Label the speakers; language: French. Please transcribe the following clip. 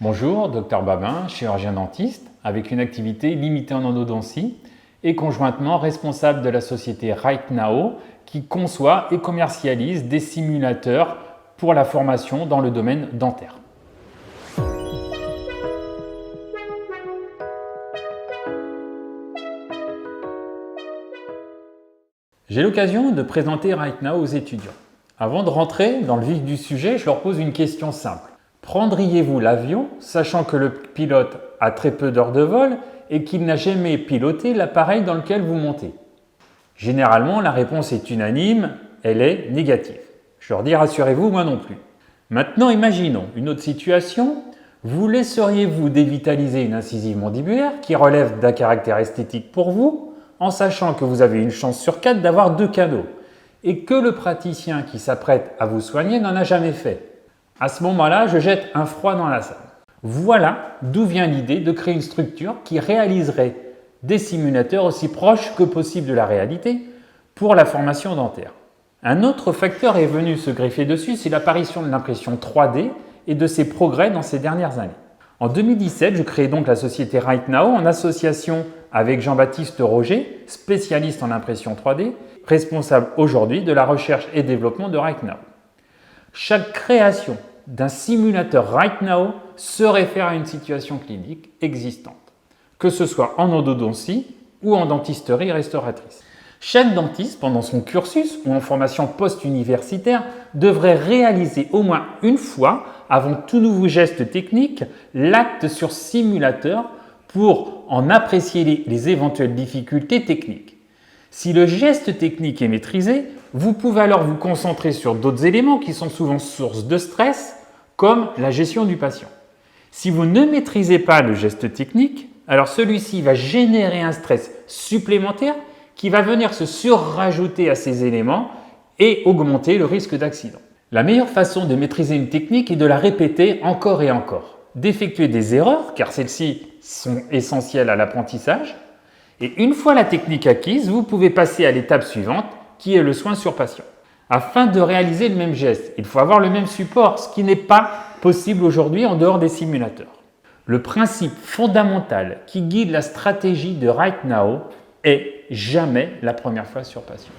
Speaker 1: Bonjour, Dr Babin, chirurgien dentiste, avec une activité limitée en endodontie et conjointement responsable de la société RightNow qui conçoit et commercialise des simulateurs pour la formation dans le domaine dentaire. J'ai l'occasion de présenter RightNow aux étudiants. Avant de rentrer dans le vif du sujet, je leur pose une question simple. Prendriez-vous l'avion, sachant que le pilote a très peu d'heures de vol et qu'il n'a jamais piloté l'appareil dans lequel vous montez? Généralement, la réponse est unanime, elle est négative. Je leur dis, rassurez-vous, moi non plus. Maintenant, imaginons une autre situation. Vous laisseriez-vous dévitaliser une incisive mandibulaire qui relève d'un caractère esthétique pour vous, en sachant que vous avez une chance sur 4 d'avoir 2 canaux, et que le praticien qui s'apprête à vous soigner n'en a jamais fait? À ce moment-là, je jette un froid dans la salle. Voilà d'où vient l'idée de créer une structure qui réaliserait des simulateurs aussi proches que possible de la réalité pour la formation dentaire. Un autre facteur est venu se greffer dessus, c'est l'apparition de l'impression 3D et de ses progrès dans ces dernières années. En 2017, je crée donc la société RightNow en association avec Jean-Baptiste Roger, spécialiste en impression 3D, responsable aujourd'hui de la recherche et développement de RightNow. Chaque création d'un simulateur RightNow se réfère à une situation clinique existante, que ce soit en endodontie ou en dentisterie restauratrice. Chaque dentiste, pendant son cursus ou en formation post-universitaire, devrait réaliser au moins une fois, avant tout nouveau geste technique, l'acte sur simulateur pour en apprécier les éventuelles difficultés techniques. Si le geste technique est maîtrisé, vous pouvez alors vous concentrer sur d'autres éléments qui sont souvent source de stress, comme la gestion du patient. Si vous ne maîtrisez pas le geste technique, alors celui-ci va générer un stress supplémentaire qui va venir se surrajouter à ces éléments et augmenter le risque d'accident. La meilleure façon de maîtriser une technique est de la répéter encore et encore, d'effectuer des erreurs, car celles-ci sont essentielles à l'apprentissage, et une fois la technique acquise, vous pouvez passer à l'étape suivante, qui est le soin sur patient. Afin de réaliser le même geste, il faut avoir le même support, ce qui n'est pas possible aujourd'hui en dehors des simulateurs. Le principe fondamental qui guide la stratégie de RightNow est jamais la première fois sur patient.